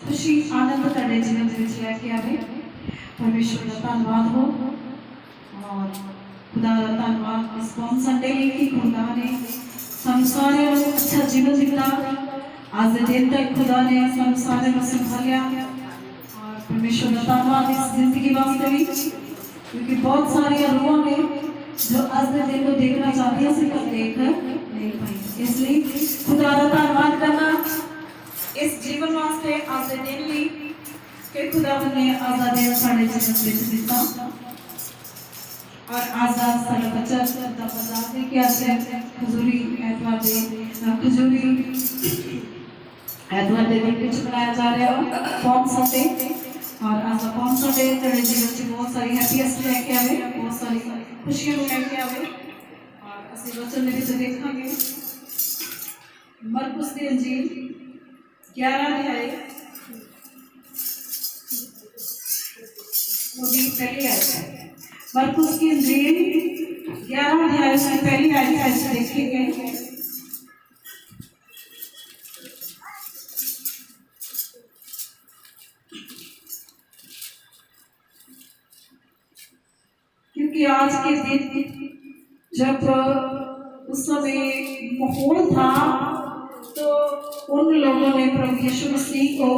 खुशी आनंद तुहाडे जीवन दे विच लैके आवे। परमेश्वर का धन्यवाद हो और खुदा का धन्यवाद इस कौम संडे की खुदा ने सानू सारिਆਂ ਨੂੰ अच्छा जीवन दिता। आज के दिन तक खुदा ने सानू सारिਆਂ ਨੂੰ संभालिया और परमेश्वर का धन्यवाद इस जिंदगी वास्ते भी, क्योंकि बहुत सारी रूहां ने जो आज के दिन को देखना चाहती सी पर देख नहीं पाई। इसलिए खुदा का धन्यवाद करना इस जीवन वास्ते आज के दिन ली कि खुदा ने आजादी साढ़े जीवन में दिता और आजाद सारा बच्चा दा आजाद है कि आज खजूरी एतवार दे खजूरी एतवार दे दिन में मनाया जा रहा है कौन संडे। और आज कौन संडे तेरे जीवन में बहुत सारी हैप्पीएस्ट लेके आवे, बहुत सारी खुशियां लेके आवे। और असि वचन में भी देखांगे मरकुस दी अंजील 11 अध्याय वो भी पहली आयत है। मरकुस की अंजील 11 अध्याय से पहली आयत ऐसे देखेंगे। क्योंकि आज के दिन जब उस समय माहौल था तो उन लोगों ने प्रभु यीशु मसीह को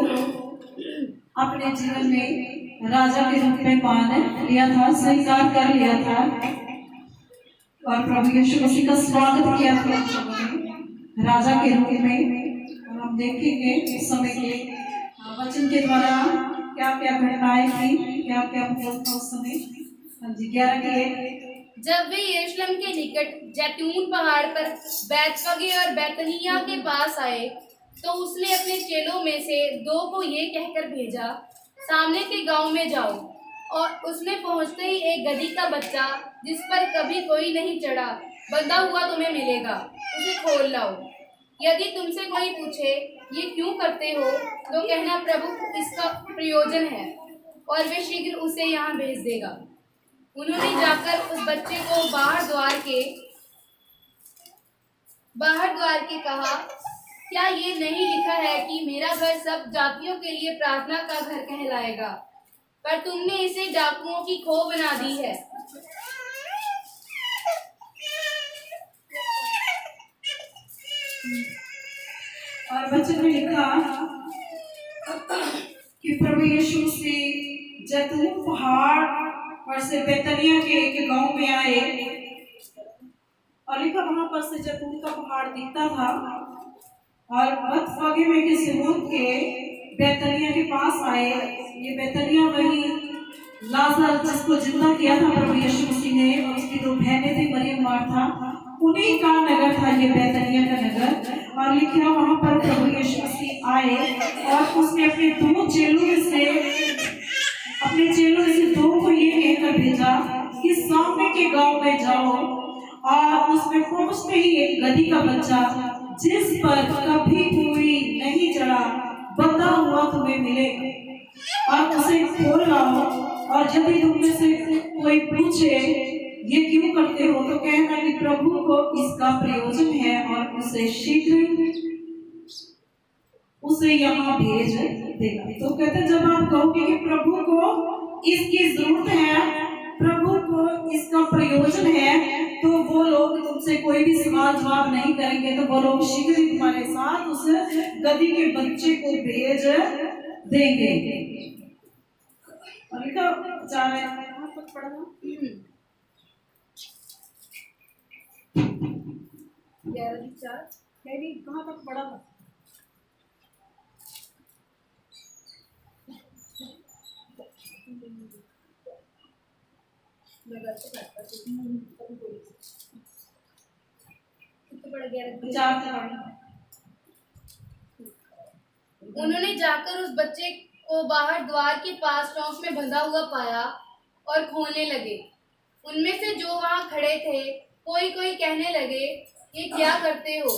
अपने जीवन में राजा के रूप में मान लिया था, स्वीकार कर लिया था और प्रभु यीशु मसीह का स्वागत किया था राजा के रूप में। और हम देखेंगे उस समय के वचन के द्वारा क्या क्या घटनाएं थी, क्या क्या हुआ था उस समय। हाँ जी 11 के जब वे यरूशलेम के निकट जैतून पहाड़ पर बैतफगे और बैतनिय्याह के पास आए तो उसने अपने चेलों में से 2 को ये कहकर भेजा, सामने के गांव में जाओ और उसमें पहुंचते ही एक गदही का बच्चा जिस पर कभी कोई नहीं चढ़ा बंधा हुआ तुम्हें मिलेगा, उसे खोल लाओ। यदि तुमसे कोई पूछे ये क्यों करते हो तो कहना प्रभु इसका प्रयोजन है और वे शीघ्र उसे यहाँ भेज देगा। उन्होंने जाकर उस बच्चे को बाहर द्वार के कहा, क्या ये नहीं लिखा है कि मेरा घर सब जातियों के लिए प्रार्थना का घर कहलाएगा, पर तुमने इसे डाकुओं की खो बना दी है। और वचन में लिखा कि प्रभु यीशु से जैतून पहाड़ और से बैतनिय्याह के एक गांव में आए और लिखा वहां पर से जैतून का पहाड़ दिखता था और बैतफगे में के सिमोन के बैतनिय्याह के पास आए। ये बैतनिय्याह वही लाजर जिसको जिंदा किया था प्रभु यीशु मसीह ने और उसकी 2 बहनें थी मरियम मार्था, उन्हीं का नगर था ये बैतनिय्याह का नगर। और लिखा वहां पर प्रभु यीशु मसीह आए और उसने अपने 2 चेलों में से 2 को ये कहकर भेजा कि सामने के गांव में जाओ और उसमें पहुंचते ही एक गदही का बच्चा जिस पर कभी कोई नहीं चढ़ा बंधा हुआ तुम्हें मिले और उसे खोल लाओ। और यदि तुम में से कोई पूछे ये क्यों करते हो तो कहना कि प्रभु को इसका प्रयोजन है और उसे शीघ्र उसे यहाँ भेज देगा। तो कहते जब आप कहोगे कि प्रभु को इसकी जरूरत है, प्रभु को इसका प्रयोजन है, तो वो लोग तुमसे कोई भी सवाल जवाब नहीं करेंगे, तो वो लोग शीघ्र ही तुम्हारे साथ उस गदही के बच्चे को भेज देंगे। और लिखा जा रहा है पढ़ना 11:4 कहाँ तक पढ़ा था। उन्होंने जाकर उस बच्चे को बाहर द्वार के पास चौक में बंधा हुआ पाया और खोलने लगे। उनमें से जो वहां खड़े थे कोई कहने लगे, ये क्या करते हो,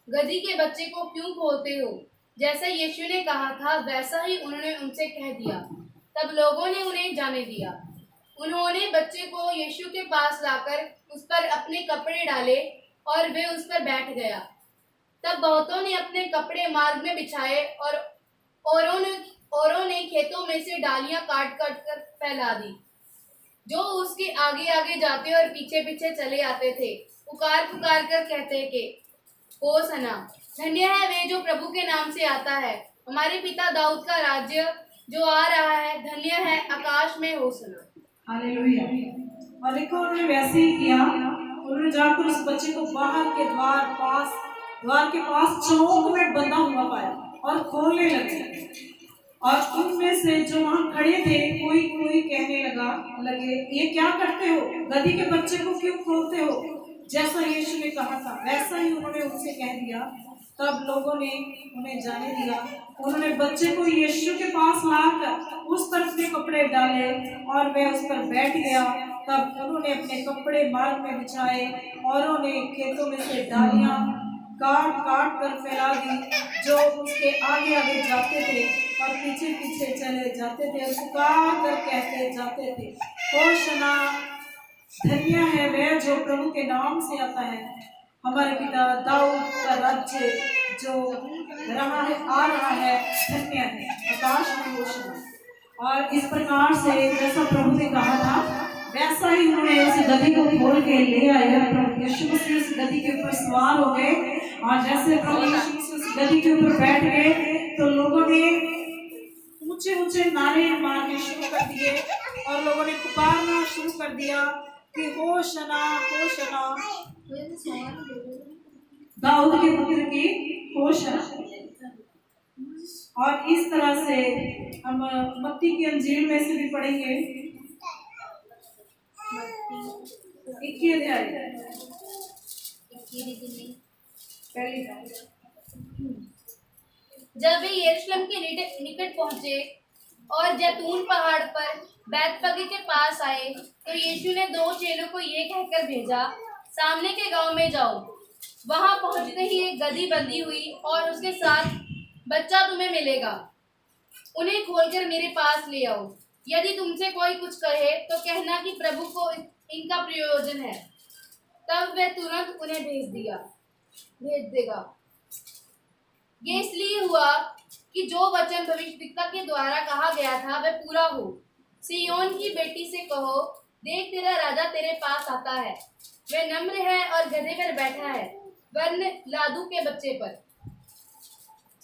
गदही के बच्चे को क्यों खोलते हो। जैसा यीशु ने कहा था वैसा ही उन्होंने उनसे कह दिया। तब लोगों ने उन्हें जाने दिया। उन्होंने बच्चे को यीशु के पास लाकर उस पर अपने कपड़े डाले और वे उस पर बैठ गया। तब बहुतों ने अपने कपड़े मार्ग में बिछाए और खेतों में से डालियां काट काट कर फैला दी। जो उसके आगे आगे जाते और पीछे पीछे चले आते थे, पुकार पुकार कर कहते कि होसना, धन्य है वे जो प्रभु के नाम से आता है, हमारे पिता दाऊद का राज्य जो आ रहा है, धन्य है आकाश में होसना। हालेलुया। और देखो उन्होंने वैसे ही किया, उन्होंने जाकर उस बच्चे को बाहर के द्वार के पास चौक में बंधा हुआ पाया और खोलने लगे। और उनमें से जो वहां खड़े थे कोई कोई कहने लगे ये क्या करते हो, गधी के बच्चे को क्यों खोलते हो? जैसा यीशु ने कहा था वैसा ही उन्होंने उनसे कह दिया। तब लोगों ने उन्हें जाने दिया। उन्होंने बच्चे को यीशु के पास लाकर उस पर अपने कपड़े डाले और वह उस पर बैठ गया। तब उन्होंने अपने कपड़े मार्ग में बिछाए और उन्हें खेतों में से डालियां काट काट कर फैला दी। जो उसके आगे आगे जाते थे और पीछे पीछे चले जाते थे, पुकार कर कहते जाते थे, होशना, धन्य है वह जो प्रभु के नाम से आता है, हमारे पिता दाऊद का राज्य जो आ रहा है, धन्य है आकाश में होशना। और इस प्रकार से जैसा प्रभु ने कहा था वैसा ही उन्होंने उस गधी को खोल के ले आए। प्रभु यीशु मसीह उस गधी के ऊपर सवार हो गए और जैसे प्रभु यीशु मसीह उस गधी के ऊपर बैठ गए तो लोगों ने ऊंचे ऊंचे नारे मारने शुरू कर दिए और लोगों ने पुकारना शुरू कर दिया कि होशना होशना, दाऊद के पुत्र की होशना। और इस तरह से हम मत्ती की अंजील में से भी पढ़ेंगे 21 अध्याय पहली। जब वे यरूशलेम के निकट पहुंचे और जैतून पहाड़ पर बैतफगे के पास आए तो यीशु ने 2 चेलों को ये कहकर भेजा, सामने के गांव में जाओ। वहां पहुंचते ही एक गधी बंधी हुई और उसके साथ बच्चा तुम्हें मिलेगा। उन्हें खोलकर मेरे पास ले आओ। यदि तुमसे कोई कुछ कहे तो कहना कि प्रभु को इनका प्रयोजन है। तब वह तुरंत उन्हें भेज देगा। ये इसलिए हुआ कि जो वचन भविष्यद्वक्ता के द्वारा कहा गया था वह पूरा हो। सिय्योन की बेटी से कहो, देख तेरा राजा तेरे पास आता है, वह नम्र है और गधे पर बैठा है, वरन लादू के बच्चे पर।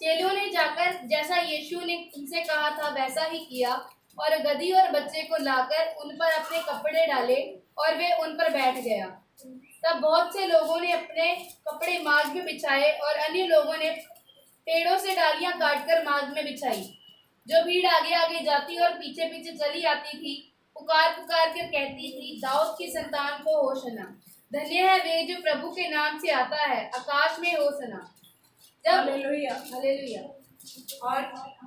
चेलों ने जाकर जैसा यीशु ने उनसे कहा था वैसा ही किया और गधी और बच्चे को लाकर उन पर अपने कपड़े डाले और वे उन पर बैठ गया। तब बहुत से लोगों ने अपने कपड़े मार्ग में बिछाए और अन्य लोगों ने पेड़ों से डालियां काटकर मार्ग में बिछाई। जो भीड़ आगे आगे जाती और पीछे पीछे चली आती थी, पुकार पुकार कर कहती थी, दाऊद की संतान को होशना, धन्य है वे जो प्रभु के नाम से आता है, आकाश में होशना। Hallelujah hallelujah. और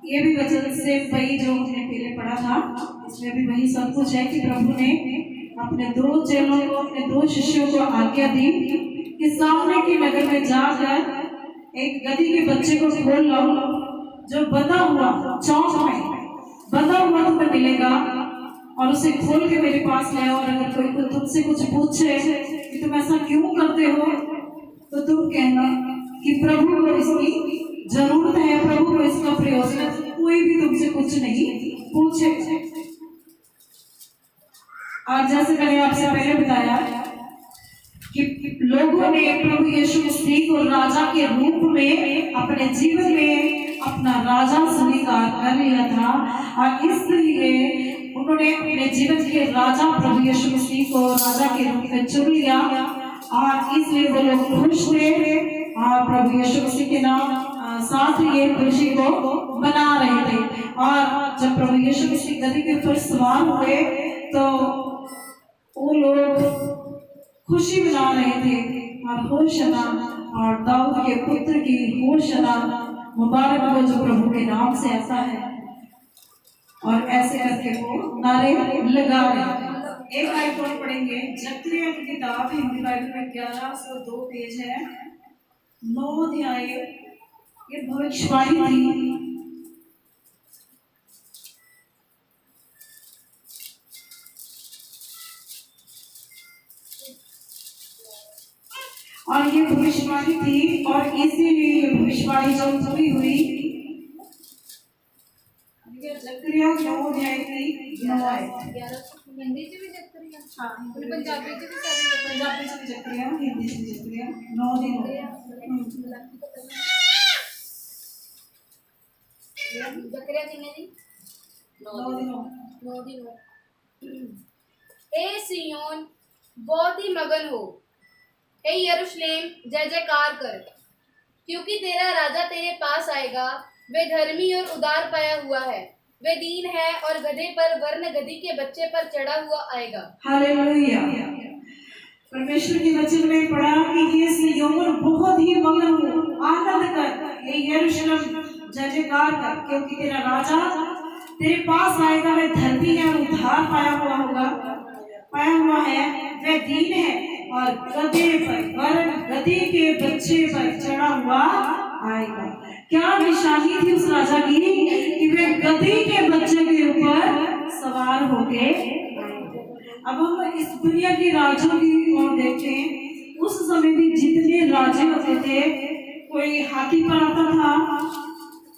ये भी वचन से वही जो हमने पहले पढ़ा था, इसमें भी वही सब कुछ है कि प्रभु ने अपने 2 चेलों को, अपने 2 शिष्यों को आज्ञा दी कि सामने की नगर में जाकर एक गधी के बच्चे को खोल लो, जो बंधा हुआ चौक में बंधा हुआ तुम्हें मिलेगा, और उसे खोल के मेरे पास ले आओ। और अगर कोई तुमसे कुछ पूछे कि तुम ऐसा क्यों करते हो, तो तुम कहना कि प्रभु को इसकी जरूरत है, प्रभु को इसका प्रयोजन है, कोई भी तुमसे कुछ नहीं पूछे। और जैसे मैंने आपसे पहले बताया कि लोगों ने प्रभु यीशु मसीह को राजा के रूप में अपने जीवन में अपना राजा स्वीकार कर लिया था, और इसलिए उन्होंने अपने जीवन के राजा प्रभु यीशु मसीह को राजा के रूप में चुन लिया, और इसलिए वो लोग खुश थे और प्रभु यीशु मसीह के नाम साथ ये खुशी को मना रहे थे। और जब प्रभु यीशु मसीह गधी के ऊपर सवार हुए तो वो लोग खुशी मना रहे थे, और होशना, और दाऊद के पुत्र की होशना, मुबारक हो जो प्रभु के नाम से ऐसा है। और ऐसे करके वो नारे लगा रहे। एक आयत और पढ़ेंगे, जकरिया की किताब हिंदी बाइबल में 1102 पेज है, 9 अध्याय। ये भविष्यवाणी थी। और ये भविष्यवाणी थी, और इसीलिए ये भविष्यवाणी जब पूरी हुई, जकरिया 9 अध्याय की 9 आयत। हिंदी से भी जकरिया, हाँ, पंजाबी से भी सारी पंजाबी से भी जकरिया, हिंदी से भी जकरिया 9 दिन हो गए। जकरिया कितने दिन? 9 दिन हो। 9 दिन हो। ए सियोन बहुत ही मगन हो, ए यरूशलेम जय जयकार कर, क्योंकि तेरा राजा तेरे पास आएगा। वे धर्मी और उदार पाया हुआ है, वे दीन है और गधे पर वर्ण गधी के बच्चे पर चढ़ा हुआ आएगा। हालेलुया। परमेश्वर के वचन में पढ़ा कि ये सिय्योन बहुत ही मगन हो, आनंद कर, ये यरूशलेम जय जयकार कर, क्योंकि तेरा राजा तेरे पास आएगा। वह धर्मी है, उद्धार पाया हुआ है, वह दीन है और गधे पर वर्ण गधी के बच्चे पर चढ़ा हुआ आएगा। क्या निशानी थी उस राजा की कि वे गधी के बच्चे के ऊपर सवार होके आएगा। अब हम इस दुनिया के राजों की ओर देखें, उस समय भी जितने राजे होते थे, कोई हाथी पर आता था,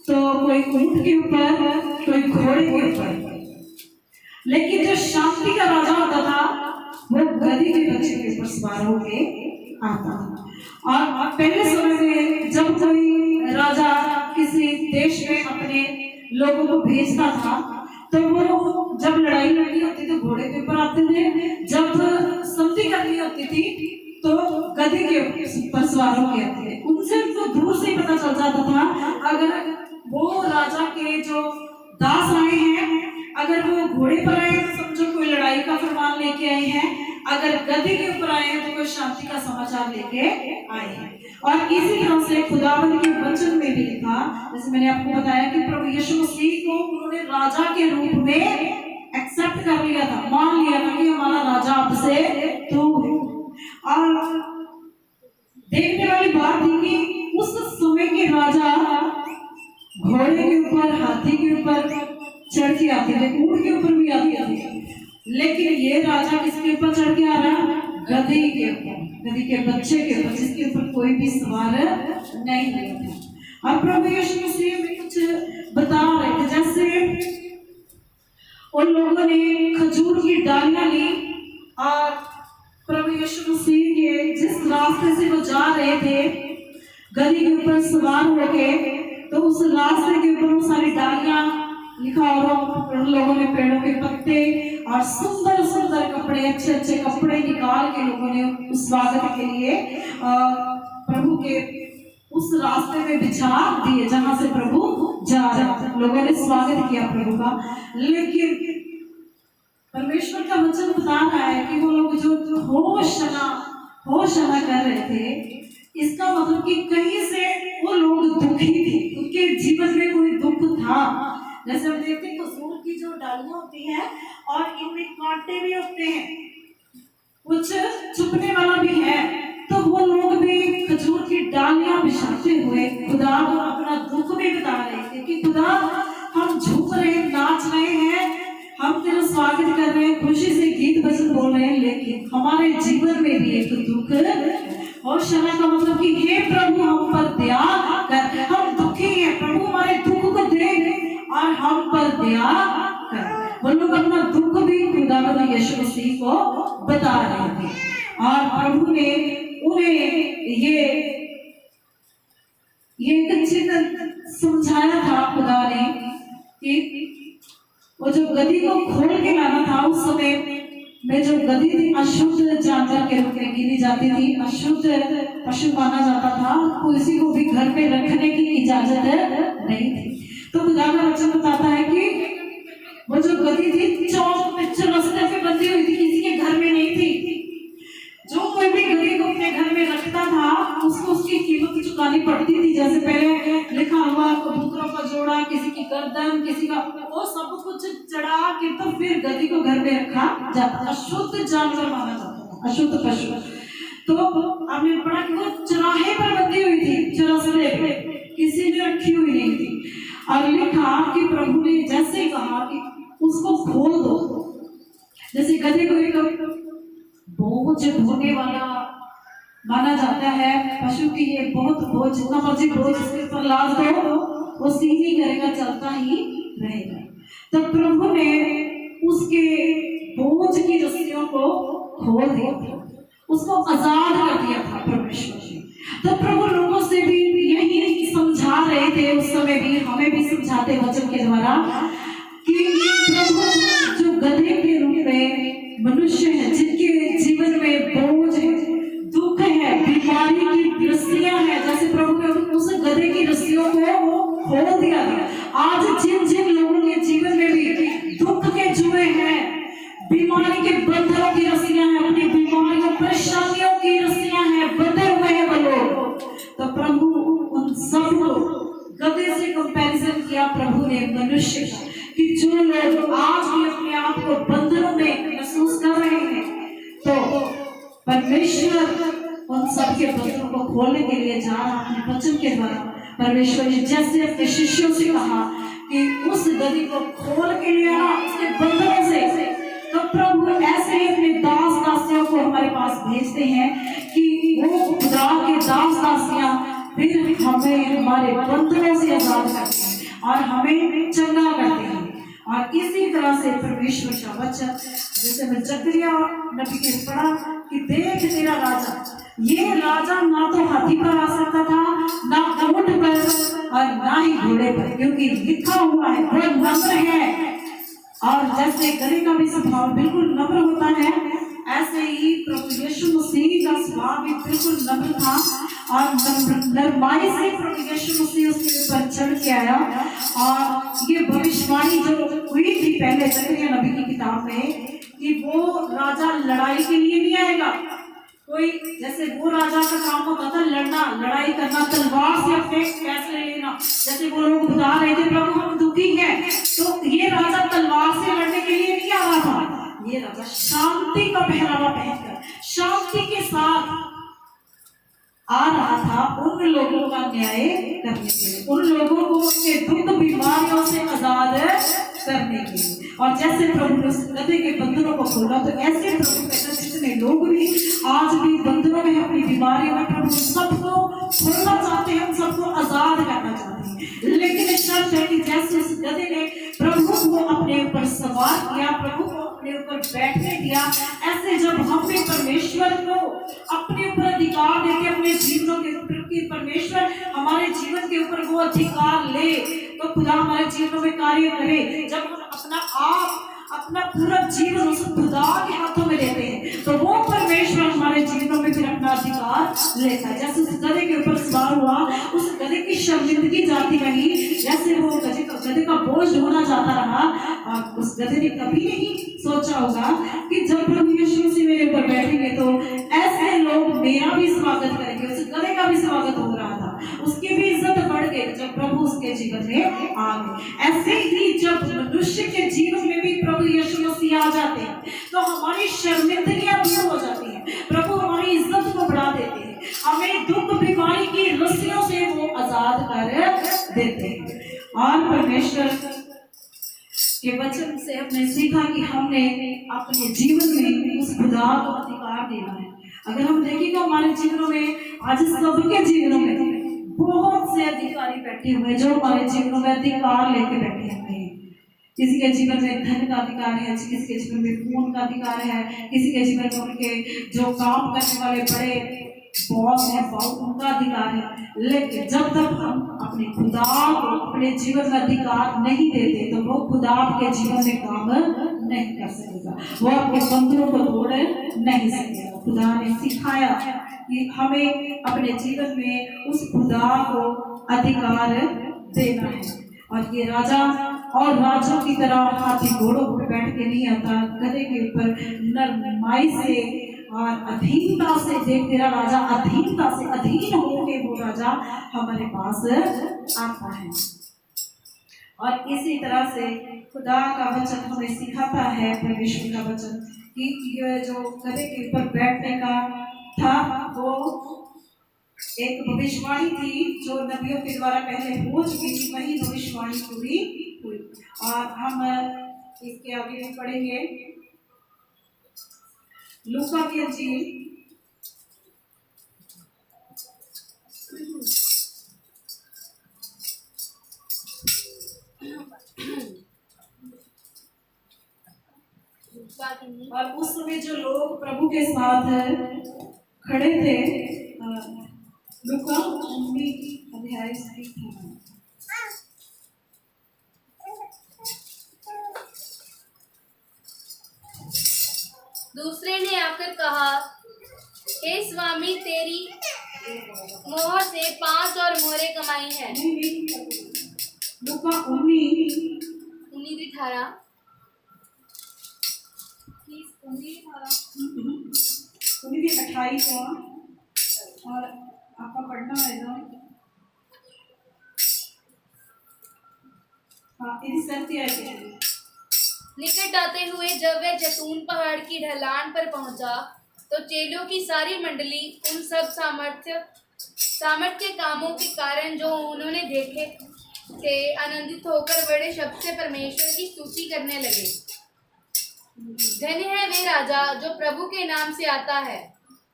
तो कोई ऊंट के ऊपर, कोई घोड़े के ऊपर, लेकिन जो शांति का राजा होता था वो गधी के बच्चे के ऊपर सवार होके आता था। और पहले समय में जब कोई राजा किसी देश में अपने लोगों को भेजता था, तो वो जब लड़ाई लड़नी होती तो घोड़े के ऊपर आते थे, जब संधि करनी होती थी तो गधे के ऊपर सवार होके आते थे। उनसे तो दूर से ही पता चल जाता था, अगर वो राजा के जो दास आए हैं, अगर वो घोड़े पर आए तो समझो कोई लड़ाई का फरमान लेके आए हैं, अगर गधे के ऊपर आए हैं तो कोई शांति का समाचार लेके आए हैं। और इसी तरह से खुदावंद के वचन में भी लिखा, जैसे मैंने आपको बताया कि प्रभु यीशु मसीह को उन्होंने राजा के रूप में एक्सेप्ट कर लिया था, मान लिया था कि हमारा राजा आपसे तू। और देखने वाली बात थी कि उस समय के राजा घोड़े के ऊपर, हाथी के ऊपर चढ़ के आते थे, ऊंट के ऊपर भी आते थे, लेकिन ये राजा किसके ऊपर चढ़ के आ रहा? गधी के ऊपर, गधी के बच्चे के ऊपर, जिसके ऊपर कोई भी सवार नहीं था। और प्रभु यीशु मसीह में कुछ बता रहे थे, जैसे उन लोगों ने खजूर की डालियां ली और प्रभु यीशु मसीह के जिस रास्ते से वो जा रहे थे गधी के ऊपर सवार होके, तो उस रास्ते के ऊपर वो सारी डालियां लिखा, और उन लोगों ने पेड़ों के पत्ते और सुंदर सुंदर कपड़े, अच्छे अच्छे कपड़े निकाल के लोगों ने उस स्वागत के लिए प्रभु के उस रास्ते में बिछा दिए जहां से प्रभु जा रहे थे। लोगों ने स्वागत किया प्रभु का। लेकिन परमेश्वर का वचन बता रहा है कि वो लोग जो होशना कर रहे थे, इसका मतलब कि कहीं से वो लोग दुखी थे, उनके जीवन में कोई दुख था। जैसे हम देखते हैं खजूर की जो डालियां होती हैं और इनमें कांटे भी होते हैं, कुछ चुभने वाला भी है, तो वो लोग भी खजूर की डालियां बिछाते हुए खुदा को अपना दुख भी बता रहे थे कि खुदा हम झुक रहे हैं, नाच रहे हैं, हम तेरा स्वागत कर रहे हैं, खुशी से गीत भजन बोल रहे हैं, लेकिन हमारे जीवन में भी एक दुख और शना का मतलब कि हे प्रभु हम पर दया कर, हम दुखी हैं, प्रभु हमारे दुख को देख और हम पर दया कर। वो लोग अपना दुख भी खुदावंद यीशु मसीह को बता रहे थे और प्रभु ने उन्हें ये चिन्ह समझाया था खुदा ने कि वो जो गधी को खोल के लाना था, उस समय में जो गधी थी अशुद्ध जानवर के रूप में गिनी जाती थी, अशुद्ध पशु माना जाता था, किसी को भी घर पे रखने की इजाजत नहीं थी। तो खुदा का वचन बताता है कि वो जो गधी थी चौक पे रास्ते पे बंधी हुई थी, किसी के घर में नहीं थी। जो कोई भी गधी को अपने घर में रखता था उसको उसकी कीमत चुकानी पड़ती थी। जैसे पहले लिखा हुआ कबूतरों का जोड़ा, किसी की गर्दन, किसी का, वो सब कुछ चढ़ा के तो फिर गधी को घर में रखा जाता था। अशुद्ध जानवर माना जाता था, अशुद्ध पशु। तो आपने पढ़ा कि वो चौराहे पर बंधी हुई थी, चौराहे पे किसी ने रखी हुई नहीं थी। और लिखा कि प्रभु ने जैसे कहा कि उसको खोल दो, जैसे गधे को एक बोझ ढोने वाला माना जाता है, पशु की ये बहुत बोझ, जितना मर्जी बोझ इसके ऊपर लाद दो वो सीधी करेगा, चलता ही रहेगा। तो प्रभु ने उसके बोझ की रस्सियों को खोल दिया था, उसको आजाद कर दिया था परमेश्वर ने। तो प्रभु लोगों से भी यही समझा रहे थे उस समय भी, हमें भी समझाते वचन के द्वारा कि प्रभु जो गधे के रूप में मनुष्य है, जिनके जीवन में बोझ है, दुख है, बीमारी की रस्सियां हैं, जैसे प्रभु ने उस गधे की रस्सियों को खोल दिया। आज जिन जिन लोगों के जीवन में भी दुख के जुए हैं, बीमारी के बंधनों की रस्सियां हैं, अपनी बीमारियों परेशानियों की रस्सियां हैं, बंधे हुए हैं वो लोग, तो प्रभु उन सबको गधे से कंपैरिजन किया प्रभु ने मनुष्य का, कि जो लोग आज भी अपने आप को बंधनों में महसूस कर रहे हैं, तो परमेश्वर उन सबके बंधनों को खोलने के लिए जा रहा अपने वचन के द्वारा। परमेश्वर ने जैसे अपने शिष्यों से कहा कि उस गधी को खोल के लिए आना उसके बंधनों से, तो प्रभु ऐसे ही अपने दास दासियों को हमारे पास भेजते हैं कि वो खुदा के दास दासियां फिर हमें हमारे बंधनों से आजाद करते हैं और हमें चंगा करते हैं। और इसी तरह से परमेश्वर का वचन, जैसे मैं जकरिया नबी के पढ़ा कि देख तेरा राजा, ये राजा ना तो हाथी पर आ सकता था, ना ऊंट पर और ना ही घोड़े पर, क्योंकि लिखा हुआ है वो नम्र है। और जैसे गधे का भी स्वभाव बिल्कुल नम्र होता है, ऐसे ही प्रभु यीशु मसीह का स्वभाव भी बिल्कुल नम्र था और नरमाई से प्रभु यीशु मसीह उसके ऊपर चढ़ के आया। और ये भविष्यवाणी जो हुई थी पहले जकरिया नबी की किताब में कि वो राजा लड़ाई के लिए नहीं आएगा, कोई जैसे वो राजा का काम होता था लड़ना, लड़ाई करना, तलवार से अपने फैसले लेना। जैसे वो लोग बता रहे थे प्रभु हम दुखी हैं, तो ये राजा तलवार से लड़ने के लिए नहीं आ रहा था, ये राजा शांति का पहनावा पहनकर शांति के साथ आ रहा था उन लोगों का न्याय करने के लिए, उन लोगों को उनके दुख बीमारियों से आजाद करने के लिए। और जैसे प्रभु ने उस गधे के बंधनों को खोला, तो ऐसे प्रभु कहते जितने लोग भी आज भी बंधनों में, अपनी बीमारियों में, प्रभु सबको खोलना चाहते हैं, सबको आजाद करना चाहते हैं। लेकिन शर्त है कि जैसे उस गधे ने प्रभु को अपने ऊपर सवार किया, प्रभु को अपने ऊपर बैठने दिया, ऐसे जब हम भी परमेश्वर को अपने ऊपर अधिकार देते, अपने जीवनों के ऊपर परमेश्वर हमारे जीवन के ऊपर वो अधिकार ले, तो खुदा हमारे जीवनों में कार्य करे। जब हम अपना पूरा जीवन उस खुदा के हाथों में लेते हैं, तो वो परमेश्वर हमारे जीवनों में फिर अपना अधिकार लेता है। जैसे उस गधे के ऊपर सवार हुआ, उस गधे की शर्मिंदगी जाती रही, जैसे वो गधे का बोझ ढोना जाता रहा। और उस गधे ने कभी नहीं सोचा होगा कि जब प्रभु यीशु मसीह मेरे ऊपर बैठेंगे तो ऐसे लोग मेरा भी स्वागत करेंगे। उस गधे का भी स्वागत हो रहा था, उसकी भी इज्जत बढ़ गई जब प्रभु उसके जीवन में आ गए। ऐसे ही जब मनुष्य के जीवन में भी प्रभु यीशु मसीह आ जाते हैं, तो हमारी शर्मिंदगियां दूर हो जाती हैं, प्रभु हमारी इज्जत को बढ़ा देते हैं, हमें दुख बीमारी की रस्सियों से वो आजाद कर देते हैं। और परमेश्वर के वचन से हमने सीखा कि हमने अपने जीवन में उस खुदा को अधिकार देना है। अगर हम देखेंगे हमारे जीवनों में, आज सबके जीवनों में बहुत से अधिकारी बैठे हुए हैं जो हमारे जीवनों में अधिकार लेके बैठे हुए हैं। किसी के जीवन में धन का अधिकार है, किसी के जीवन में खून का अधिकार है, किसी के जीवन में उनके जो काम करने वाले बड़े बॉस है उनका अधिकार है। लेकिन जब तक हम अपने खुदा को अपने जीवन में अधिकार नहीं देते, तो वो खुदा आपके जीवन में काम नहीं कर सकेगा, वो आपके बंधनों को तोड़ नहीं सकेगा। खुदा ने सिखाया कि हमें अपने जीवन में उस खुदा को अधिकार देना है। और ये राजा और राजों की तरह हाथी घोड़ों पर बैठ के नहीं आता, गधे के ऊपर नरमाई से और अधीनता से, देख तेरा राजा अधीनता से, अधीन होके वो राजा हमारे पास आता है। और इसी तरह से खुदा का वचन हमें सिखाता है, परमेश्वर का वचन, कि ये जो गधे के ऊपर बैठने का था वो एक भविष्यवाणी थी जो नबियों के द्वारा पहले हो चुकी थी, वही भविष्यवाणी पूरी हुई। और हम इसके आगे भी पढ़ेंगे लूका की इंजील बाकी और उस समय जो लोग प्रभु के साथ खड़े थे, लूका 19 अध्याय 7। दूसरे ने आकर कहा, हे स्वामी, तेरी मोहर से 5 और मोहरें कमाई है। लूका 19 18 28 का, और आपका पढ़ना है ना। हाँ, इस सत्य है। निकट आते हुए जब वह जैतून पहाड़ की ढलान पर पहुंचा, तो चेलों की सारी मंडली उन सब सामर्थ्य कामों के कारण जो उन्होंने देखे थे आनंदित होकर बड़े शब्द से परमेश्वर की स्तुति करने लगे। धन्य है वे राजा जो प्रभु के नाम से आता है,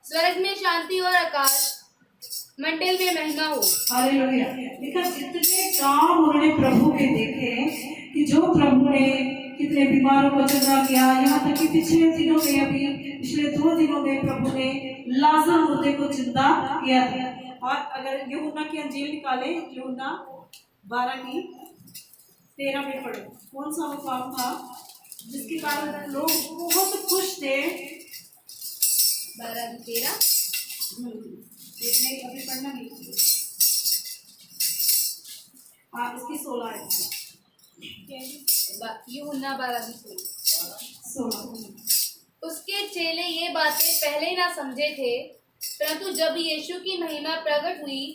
स्वर्ग में शांति और आकाश मंडल में महिमा हो। हालेलुया। देखा, इतने काम उन्होंने प्रभु के देखे कि जो प्रभु ने कितने बीमारों को चंगा किया। यहाँ तक कि पिछले 2 दिनों में प्रभु ने लाजर मुर्दे को जिंदा किया था। और अगर यूहन्ना की अंजील निकाले, यूहन्ना 12:13 में पढ़े, कौन सा वो काम था जिसके कारण लोग बहुत खुश थे। 12-13 अभी पढ़ना नहीं, इसकी 16 है। यूहन्ना 16। उसके चेले ये बातें पहले ना समझे थे, परंतु जब यीशु की महिमा प्रकट हुई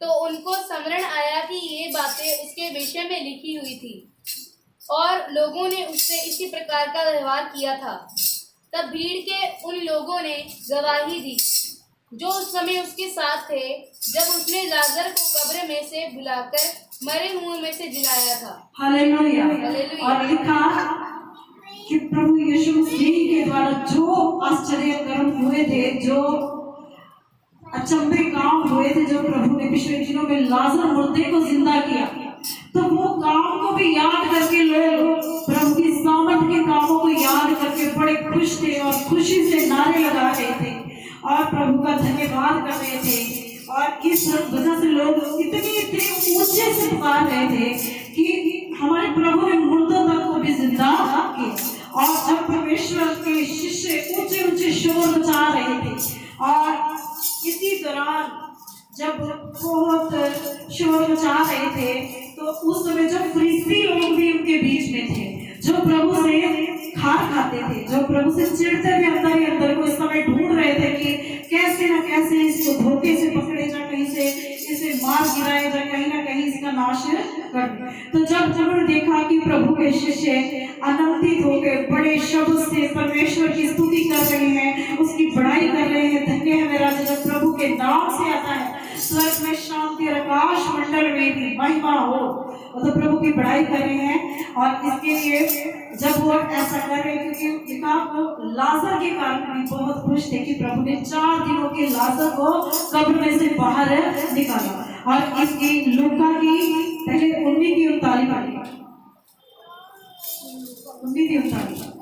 तो उनको स्मरण आया कि ये बातें उसके विषय में लिखी हुई थी और लोगों ने उससे इसी प्रकार का व्यवहार किया था। तब भीड़ के उन लोगों ने गवाही दी जो उस समय उसके साथ थे, जब उसने लाजर को कब्र में से बुलाकर मरे हुओं में से जिलाया था। हालेलुया। और लिखा कि प्रभु यीशु मसीह के द्वारा जो आश्चर्य कर्म हुए थे, जो अचंभे काम हुए थे, जो प्रभु ने पिछले दिनों में लाजर मुर्दे को जिंदा किया, तो वो काम को भी याद करके लोग प्रभु की सामर्थ के कामों को याद करके बड़े खुश थे और खुशी से नारे लगा रहे थे और प्रभु का धन्यवाद कर रहे थे। और इस वजह से लोग इतने ऊंचे से पुकार रहे थे कि हमारे प्रभु ने मुर्दों तक को भी जिंदा किया। और जब परमेश्वर के शिष्य ऊंचे ऊंचे शोर मचा रहे थे, और इसी दौरान जब बहुत शोर मचा रहे थे, तो उस समय जो फरीसी लोग भी उनके बीच में थे, जो प्रभु से खार खाते थे, जो प्रभु से चिढ़ते थे, अंदर ही अंदर को इस समय ढूंढ रहे थे कि कैसे न कैसे इसको धोखे से पकड़े जा, कहीं से इसे मार गिराए जा, कहीं ना कहीं इसका नाश कर। तो जब उन्होंने देखा कि प्रभु के शिष्य आनंदित होकर बड़े शब्द से परमेश्वर की स्तुति कर रहे हैं, उसकी बड़ाई कर रहे हैं, धन्य है मेरा जो प्रभु के नाम से आता है, स्वर्ग में शांति और आकाश मंडल में भी महिमा हो, तो प्रभु की बड़ाई कर रहे हैं। और इसके लिए जब वो ऐसा कर रहे, क्योंकि लिखा वो लाजर के कारण भी बहुत खुश थे कि प्रभु ने 4 दिनों के लाजर को कब्र में से बाहर निकाला। और इसकी लूका की पहले 19:39 वाली 19:39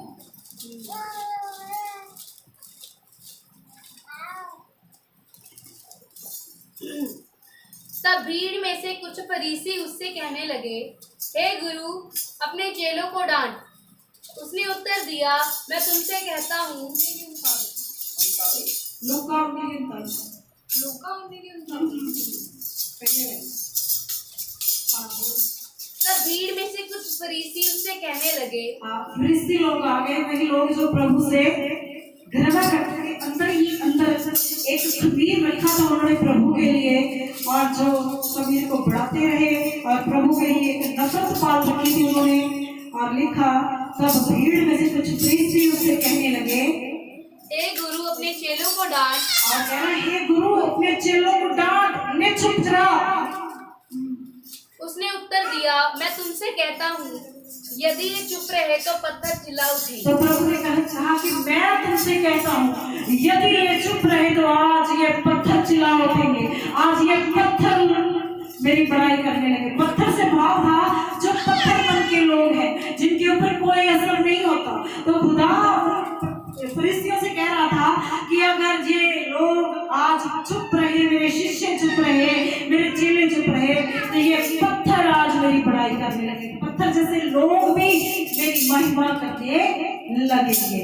तब भीड़ में से कुछ फरीसी उससे कहने लगे, हे गुरु, अपने चेलों को डांट। उसने उत्तर दिया, मैं तुमसे कहता हूँ। तब भीड़ में से कुछ फरीसी उससे कहने लगे, फरीसी लोग आ गए, वही लोग जो प्रभु से घृणा करते थे, अंदर ही अंदर एक खमीर रखा था उन्होंने प्रभु के लिए, और जो खमीर को बढ़ाते रहे और प्रभु के लिए एक नफरत पाल रखी थी उन्होंने। और लिखा, तब भीड़ में से कुछ फरीसी उससे कहने लगे, हे गुरु, अपने चेलों को डांट। और कह रहे, हे गुरु, अपने चेलों को डांट, इन्हें चुप करा। उसने उत्तर दिया, मैं तुमसे कहता हूँ, यदि ये चुप रहे तो पत्थर चिल्ला उठे। तो प्रभु ने कहा कि मैं तुमसे कहता हूँ, यदि ये चुप रहे तो आज ये पत्थर चिल्ला उठेंगे, आज ये पत्थर मेरी बड़ाई करने लगे। पत्थर से भाव था जो पत्थर मन के लोग हैं, जिनके ऊपर कोई असर नहीं होता, तो खुदा चुप रहे, मेरे चेले चुप रहे, तो ये पत्थर आज मेरी बड़ाई करने लगे। पत्थर जैसे लोग भी मेरी महिमा करने लगेंगे।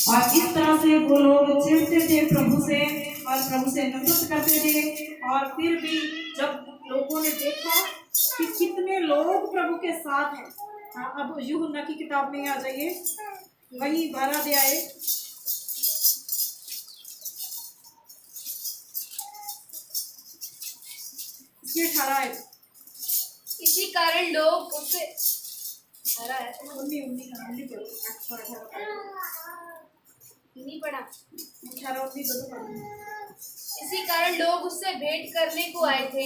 और इस तरह से वो लोग चिढ़ते थे प्रभु से और प्रभु से नफरत करते थे। और फिर भी जब लोगों ने देखा कि कितने लोग प्रभु के साथ हैं। हाँ, अब यूहन्ना की किताब में आ जाइए, वही 12 अध्याय, इसके 18 है। इसी कारण लोग उससे नहीं पढ़ा। इसी कारण लोग उससे भेंट करने को आए थे,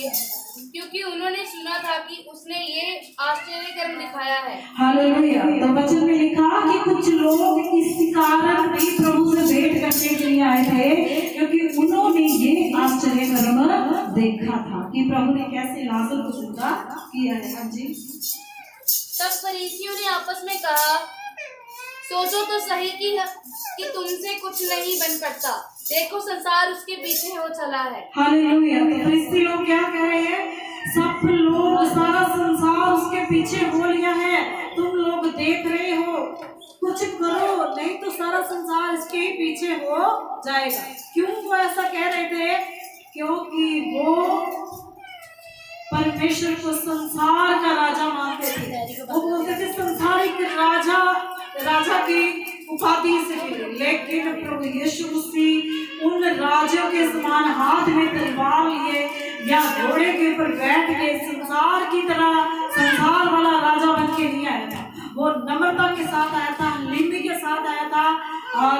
क्योंकि उन्होंने सुना था कि उसने ये आश्चर्य कर्म दिखाया है। हालेलुया। तो वचन में लिखा कि कुछ लोग इस कारण भी प्रभु से भेंट करने के लिए आए थे, क्योंकि उन्होंने ये आश्चर्य कर्म देखा था कि प्रभु ने कैसे लाजर को जिंदा किया है। हाँ जी। तब फरीसियों ने आपस में कहा, सोचो तो सही कि तुमसे कुछ नहीं बन सकता। देखो संसार उसके पीछे हो चला है। हालेलुया। तो फरीसी लोग क्या कह रहे हैं? सब लोग, सारा संसार उसके पीछे हो लिया है, तुम लोग देख रहे हो, कुछ करो नहीं तो सारा संसार इसके पीछे हो जाएगा। क्यों वो ऐसा कह रहे थे? क्योंकि वो परमेश्वर को संसार का राजा मानते थे। वो बोलते थे संसारिक राजा की उपाधि से मिले, लेकिन प्रभु यीशु मसीह उन राजों के समान हाथ में तलवार लिए या घोड़े के ऊपर बैठ के संसार की तरह संसार वाला राजा बन के नहीं आया था। वो नम्रता के साथ आया था, लिम्बी के साथ आया था, और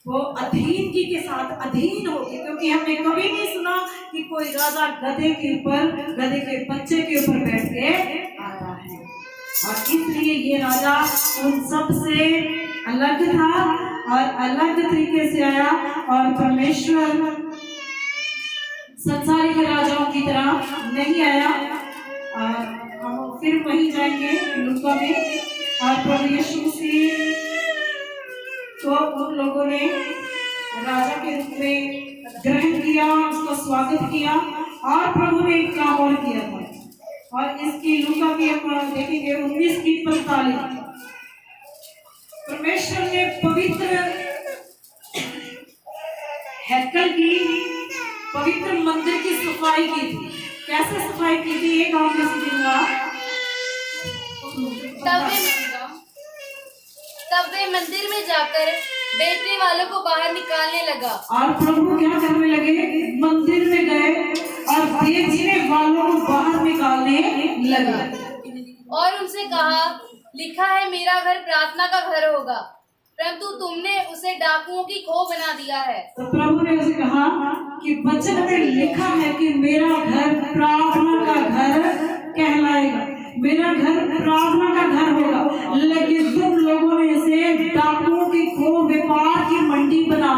वो अधीनगी के साथ अधीन होके, क्योंकि हमने कभी नहीं सुना कि कोई राजा गधे के ऊपर, गधे के बच्चे के ऊपर बैठ के आया है। और इसलिए ये राजा उन सब से अलग था और अलग तरीके से आया। और परमेश्वर संसारिक राजाओं की तरह नहीं आया। और हम फिर वहीं जाएंगे लूका में, और प्रभु यीशु मसीह तो उन लोगों ने राजा के रूप में ग्रहण किया, उसका स्वागत किया, और प्रभु ने एक काम और किया था। और इसकी लूका भी हम देखेंगे 19 की 45। परमेश्वर ने पवित्र हैकल की, पवित्र मंदिर की सफाई की थी। कैसे सफाई की थी? एक काम में सीखूंगा। तब वे मंदिर में जाकर बेचने वालों को बाहर निकालने लगा। और प्रभु क्या करने लगे? मंदिर में गए और बेचने वालों को बाहर निकालने लगे और उनसे कहा, लिखा है मेरा घर प्रार्थना का घर होगा, परंतु तुमने उसे डाकुओं की खो बना दिया है। तो प्रभु ने उसे कहा कि वचन में लिखा है कि मेरा घर प्रार्थना का घर कहलाएगा, मेरा घर प्रार्थना का घर होगा, लेकिन तुम लोगों ने इसे डाकुओं की खो, व्यापार की मंडी बना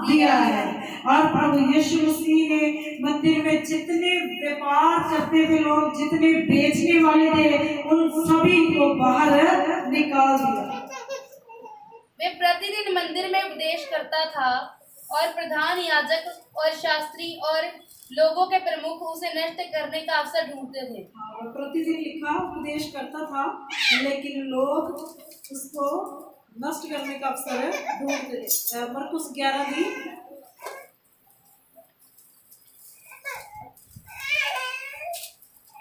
दिया है। और प्रभु यीशु मसीह ने मंदिर में जितने व्यापार करते थे लोग, जितने बेचने वाले थे, उन सभी को बाहर निकाल दिया। वे प्रतिदिन मंदिर में उपदेश करता था और प्रधान याजक और शास्त्री और लोगों के प्रमुख उसे नष्ट करने का अवसर ढूंढते थे। प्रतिदिन लिखा उपदेश करता था, लेकिन लोग उसको नष्ट करने का अवसर ढूंढते थे। मरकुस 11 भी,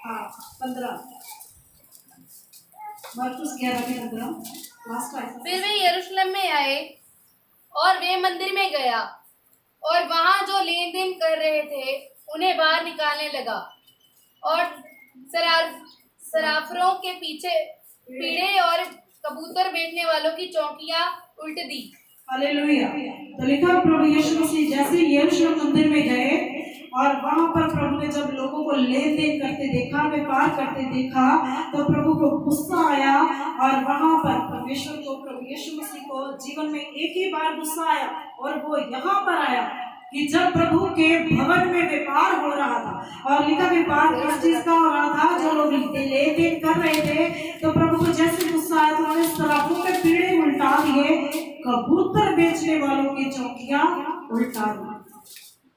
हाँ 15, मरकुस 11 की 15। फिर वे यरूशलेम में आए और वे मंदिर में गया और वहां जो लेन देन कर रहे थे उन्हें बाहर निकालने लगा और सराफरों के पीछे पीढ़े और कबूतर बेचने वालों की चौकियां उल्ट दी। हालेलुया। तो लिखा प्रभु यीशु मसीह जैसे यरूशलेम मंदिर में गए और वहां पर प्रभु ने जब लोगों को लेन देन करते देखा, व्यापार करते देखा, तो प्रभु को गुस्सा आया। और वहां पर परमेश्वर को, प्रभु यीशु मसीह को जीवन में एक ही बार गुस्सा आया, और वो यहाँ पर आया कि जब प्रभु के भवन में व्यापार हो रहा था। और लिखा व्यापार किस चीज का हो रहा था? जो लोग लेन देन कर रहे थे, तो प्रभु को जैसे गुस्सा आया तो उन्होंने सराफों के पीढ़े उल्टा दिए, कबूतर बेचने वालों की चौकियां उल्टा दी।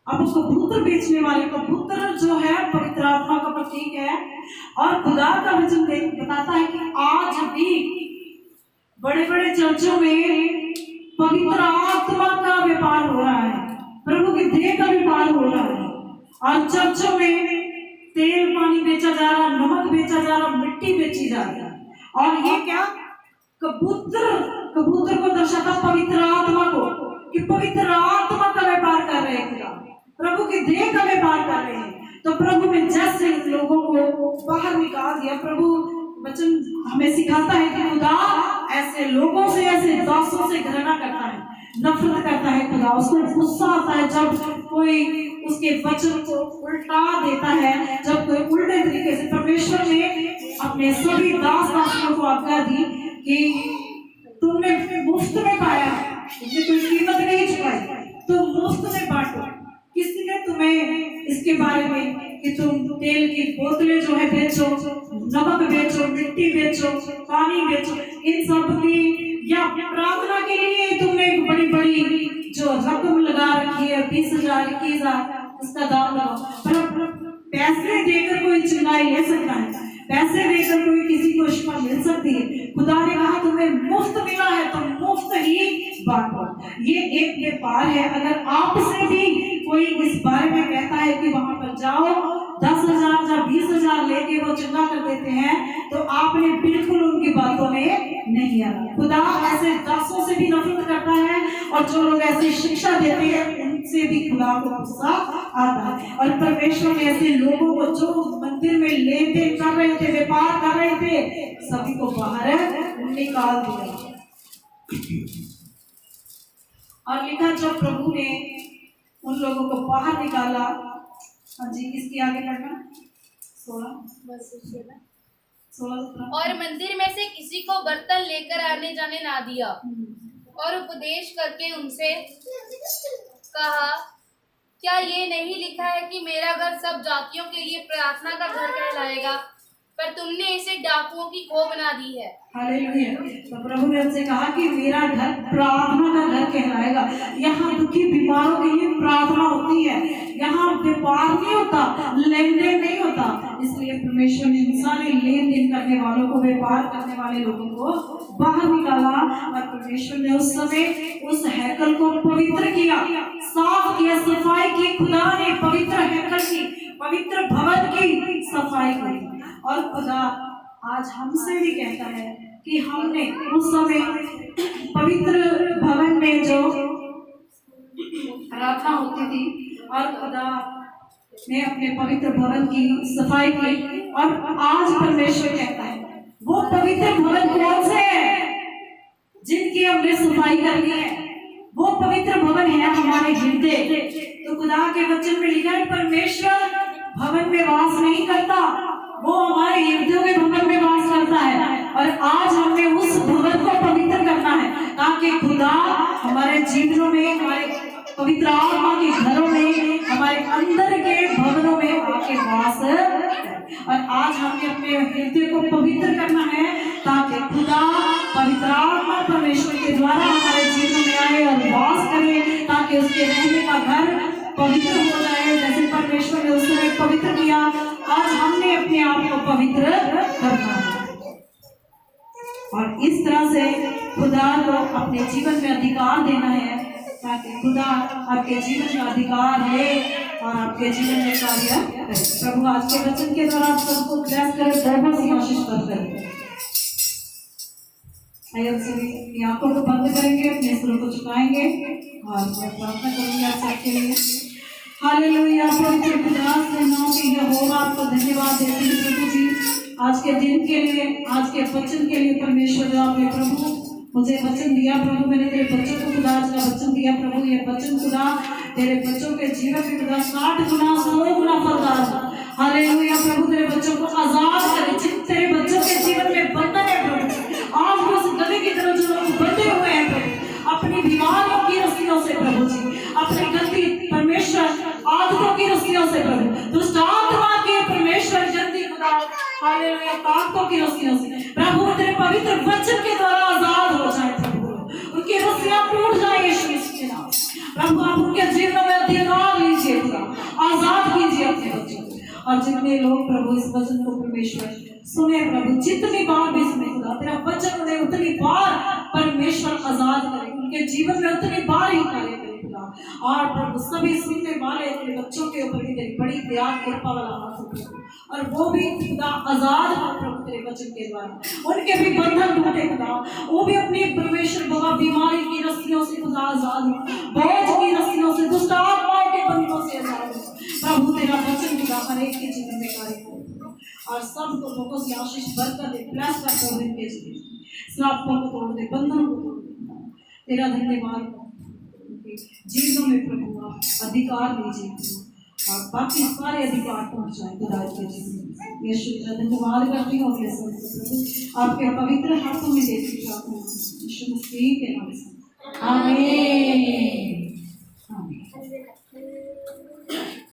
अब कबूतर बेचने वाले, कबूतर जो है पवित्र आत्मा का प्रतीक है। और खुदा का वचन बताता है कि आज भी बड़े बड़े चर्चों में पवित्र आत्मा का व्यापार हो रहा है, प्रभु की देह का व्यापार हो रहा है। और चर्चों में तेल पानी बेचा जा रहा, नमक बेचा जा रहा, मिट्टी बेची जा रही है। और ये क्या, कबूतर को दर्शाता पवित्र आत्मा को, कि पवित्र आत्मा का व्यापार कर रहे हैं, प्रभु की देह का व्यापार कर रहे हैं। तो प्रभु ने जैसे लोगों को बाहर निकाल दिया, प्रभु वचन हमें सिखाता है कि खुदा ऐसे लोगों से, ऐसे दासों से घृणा करता है, नफरत करता है। खुदा उसको गुस्सा आता है जब कोई उसके वचन को उल्टा देता है, जब कोई उल्टे तरीके से। परमेश्वर ने अपने सभी दास दासियों को आज्ञा दी कि तुमने मुफ्त में पाया, तुमने कोई कीमत नहीं चुकाई, तो मुफ्त में बांटो। किसी ने तुम्हें इसके बारे में कि तुम तेल की बोतलें जो है बेचो, नमक बेचो, मिट्टी बेचो, पानी बेचो, इन सब की या प्रार्थना के लिए तुमने एक बड़ी बड़ी जो रकम लगा रखी है, 20,000 21,000 उसका दाम लगाओ। पर पैसे देकर कोई चुनाई ले सकता है, पैसे देकर कोई किसी को शिफा मिल सकती है। खुदा ने कहा तुम्हें मुफ्त मिला है तो मुफ्त ही बांटो। ये एक व्यापार है। अगर आपसे भी कोई इस बारे में कहता है कि वहां पर जाओ 10,000 या 20,000 लेके वो चंगा कर देते हैं, तो आपने बिल्कुल उनकी बातों में नहीं आना। खुदा ऐसे दासों से भी नफरत करता है, और जो लोग ऐसी शिक्षा देते हैं उनसे भी खुदा को गुस्सा आता है। और परमेश्वर ने ऐसे लोगों को जो मंदिर में लेन देन कर रहे थे, व्यापार कर रहे थे, सभी को बाहर निकाल दिया। और लिखा जब प्रभु ने उन लोगों को बाहर निकाला। हाँ जी, इसकी आगे पढ़ना 16। और मंदिर में से किसी को बर्तन लेकर आने जाने ना दिया, और उपदेश करके उनसे कहा, क्या ये नहीं लिखा है कि मेरा घर सब जातियों के लिए प्रार्थना का घर कहलाएगा, पर तुमने इसे डाकुओं की खो बना दी है। हालेलुया। तो प्रभु ने उनसे कहा कि मेरा घर प्रार्थना का घर कहलाएगा। यहाँ दुखी बीमारों के लिए प्रार्थना होती है, यहाँ व्यापार नहीं होता, लेन देन नहीं होता। इसलिए परमेश्वर ने सारे लेन देन करने वालों को, व्यापार करने वाले लोगों को बाहर निकाला। और परमेश्वर ने उस समय उस हैकल को पवित्र किया, साफ किया, सफाई की। खुदा ने पवित्र हैकल की, पवित्र भवन की सफाई की। और खुदा आज हमसे भी कहता है कि हमने उस समय पवित्र भवन में जो प्रार्थना होती थी, और खुदा ने अपने पवित्र भवन की सफाई की। और आज परमेश्वर कहता है वो पवित्र भवन कौन से है जिनकी हमने सफाई करनी है। वो पवित्र भवन है हमारे हृदय। तो खुदा के वचन में लिखा है परमेश्वर भवन में वास नहीं करता, वो हमारे हृदयों के भवन में वास करता है। और आज हमने उस भवन को पवित्र करना है, ताकि खुदा हमारे जीवनों में, हमारे पवित्र आत्मा के घरों में, हमारे अंदर के भवनों में आके वास करे। और आज हमें अपने हृदय को पवित्र करना है, ताकि खुदा पवित्र आत्मा परमेश्वर के द्वारा हमारे जीवन में आए और वास करे, ताकि उसके रहने का घर पवित्र हो जाए। जैसे परमेश्वर ने उस समय पवित्र किया, आज हमने अपने आप को पवित्र करना है। और इस तरह से खुदा को अपने जीवन में अधिकार देना है, ताकि खुदा आपके जीवन में अधिकार है और आपके जीवन में कार्य करे। प्रभु आज के वचन के द्वारा आप सबको ब्लेस करे, बहुत सी आशीष करे। आइए हम सभी आंखों को बंद करेंगे, अपने सिरों को झुकाएंगे और मैं प्रार्थना करूंगी आप सबके लिए। हालेलुया। पवित्र खुदा से नाम की यहोवा आपको धन्यवाद देते हैं प्रभु जी, आज के दिन के लिए, आज के वचन के लिए। परमेश्वर आपने प्रभु मुझे वचन दिया, प्रभु मैंने तेरे बच्चों को खुदा आज का वचन दिया। प्रभु ये वचन खुदा तेरे बच्चों के जीवन में खुदा 60 गुना 100 गुना फलदार। हालेलुया। प्रभु तेरे बच्चों को आजाद करे, जिन तेरे बच्चों के जीवन में बंधन है प्रभु, आज वो उस गधे की तरह जो लोग बंधे हुए हैं प्रभु, अपनी बीमारियों की रस्सियों से प्रभु जी, अपनी गंदी परमेश्वर आदतों की रस्सियों से प्रभु, दुष्ट आत्मा के परमेश्वर जल्दी खुदा हालेलुया ताकतों की रस्सियों से प्रभु तेरे पवित्र वचन के द्वारा आजाद हो जाए प्रभु, उनकी रस्सियां टूट जाए यीशु के नाम। प्रभु आप उनके जीवन में अधिकार लीजिए, और जितने लोग प्रभु इस वचन को परमेश्वर सुने प्रभु, जितनी बार भी सुने खुदा तेरा वचन उन्हें उतनी बार परमेश्वर आजाद करे, उनके जीवन में उतनी बार ही कार्य करे खुदा। और प्रभु सभी सुनने वाले तेरे बच्चों के ऊपर भी तेरी बड़ी दया कृपा वाला हाथ हो प्रभु, और वो भी खुदा आजाद हो प्रभु तेरे वचन के द्वारा, उनके भी बंधन टूटे खुदा, वो भी अपनी परमेश्वर बाबा बीमारी की रस्सियों से खुदा आजाद हो, बोझ की रस्सियों से, दुष्ट आत्माओं के बंधनों से आजाद हो प्रभु। तेरा वचन खुदा हर एक के जीवन में कार्य करे और सब लोगों से आशीष बरकत दे, ब्लेस कर प्रभु इनके जीवन, श्रापों को तोड़ दे, बंधनों को तोड़ दे। तेरा धन्यवाद जीवनों में प्रभु आप अधिकार दीजिए और बाकी सारे अधिकार पहुंचाए खुदा के जीवन में। यीशु का धन्यवाद करती हूँ अपने प्रभु, आपके पवित्र हाथों में देती हूँ यीशु मसीह के नाम से, आमीन। आमीन।